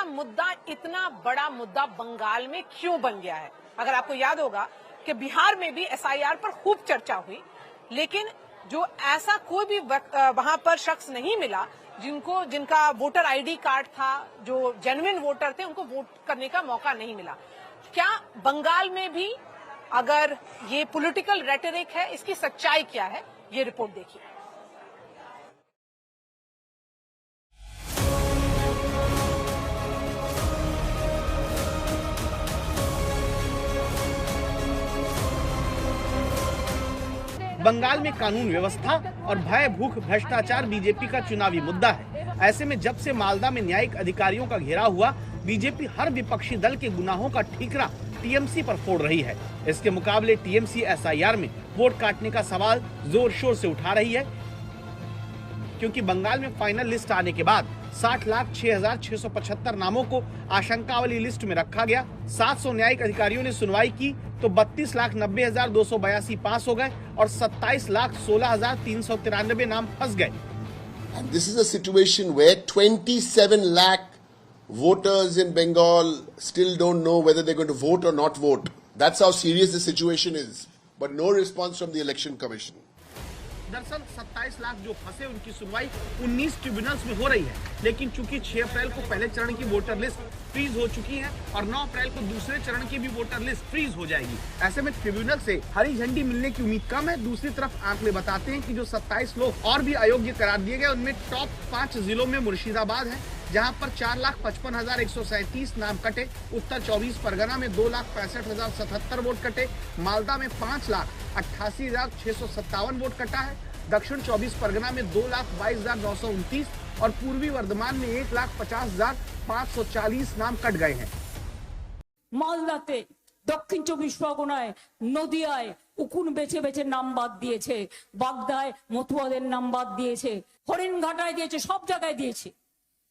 मुद्दा इतना बड़ा मुद्दा बंगाल में क्यों बन गया है। अगर आपको याद होगा कि बिहार में भी एसआईआर पर खूब चर्चा हुई, लेकिन जो ऐसा कोई भी वहां पर शख्स नहीं मिला जिनका वोटर आईडी कार्ड था, जो जेन्युइन वोटर थे, उनको वोट करने का मौका नहीं मिला। क्या बंगाल में भी अगर ये पॉलिटिकल रेटरिक है, इसकी सच्चाई क्या है, ये रिपोर्ट देखिए। बंगाल में कानून व्यवस्था और भय भूख भ्रष्टाचार बीजेपी का चुनावी मुद्दा है। ऐसे में जब से मालदा में न्यायिक अधिकारियों का घेराव हुआ, बीजेपी हर विपक्षी दल के गुनाहों का ठीकरा टीएमसी पर फोड़ रही है। इसके मुकाबले टीएमसी एसआईआर में वोट काटने का सवाल जोर शोर से उठा रही है, क्योंकि बंगाल में फाइनल लिस्ट आने के बाद 60,06,675 नामों को आशंका वाली लिस्ट में रखा गया। 700 न्यायिक अधिकारियों ने सुनवाई की तो 32,90,282 पास हो गए और 27,16,393 नाम फंस गए। And this is a situation where 27 lakh voters in Bengal still don't know whether they're going to vote or not vote. That's how serious the situation is. But no response from the Election Commission. दरअसल 27 लाख जो फंसे, उनकी सुनवाई 19 tribunals में हो रही है, लेकिन चूंकि 6 अप्रैल को पहले चरण की वोटर लिस्ट फ्रीज हो चुकी है और 9 अप्रैल को दूसरे चरण की भी वोटर लिस्ट फ्रीज हो जाएगी। ऐसे में ट्रिब्यूनल से हरी झंडी मिलने की उम्मीद कम है। दूसरी तरफ आंकड़े बताते हैं कि जो 27 लोग और भी अयोग्य करार दिए गए, उनमें टॉप 5 जिलों में मुर्शिदाबाद है, जहां पर 4,55,137 नाम कटे। उत्तर 24 परगना में 2,65,077 वोट कटे। मालदा में 5,88,657 वोट कटा है। दक्षिण 24 परगना में 2,22,929 और पूर्वी वर्धमान में 1,50,540 नाम कट गए हैं। মালদাতে দক্ষিণ 24 পরগনায় নদিয়ায় উকুন বেছে বেছে নাম বাদ দিয়েছে, বাগদায় মতুয়াদের নাম বাদ দিয়েছে, হরিণঘাটায় দিয়েছে, সব জায়গায় দিয়েছে।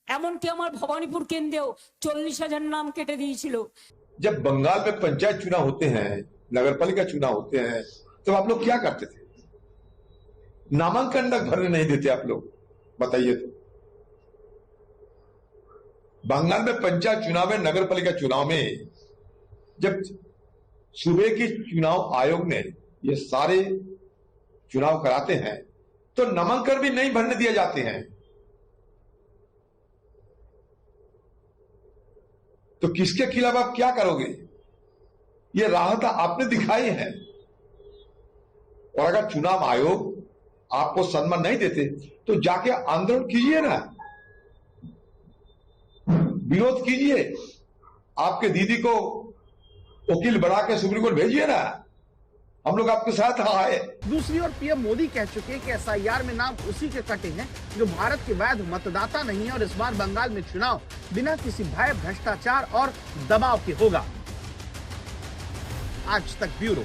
এমনকি আমার ভবানীপুর কেন্দ্রেও 40,000 नाम केटे दिए। जब बंगाल में पंचायत चुनाव होते हैं, नगरपालिका चुनाव होते हैं, तो आप लोग क्या करते थे? नामांकन तक भरने नहीं देते आप लोग, बताइए तो। बंगाल में पंचायत चुनाव में, नगरपालिका चुनाव में जब सूबे की चुनाव आयोग ने ये सारे चुनाव कराते हैं, तो नामांकन भी नहीं भरने दिए जाते हैं। तो किसके खिलाफ आप क्या करोगे? ये राहत आपने दिखाई है। और अगर चुनाव आयोग आपको सम्मान नहीं देते तो जाके आंदोलन कीजिए ना, विरोध कीजिए, आपके दीदी को वकील बढ़ा के सुप्रीम कोर्ट भेजिए ना, हम लोग आपके साथ आए। दूसरी ओर पीएम मोदी कह चुके हैं कि एसआईआर में नाम उसी के कटे हैं जो भारत के वैध मतदाता नहीं है, और इस बार बंगाल में चुनाव बिना किसी भय, भ्रष्टाचार और दबाव के होगा। आज तक ब्यूरो।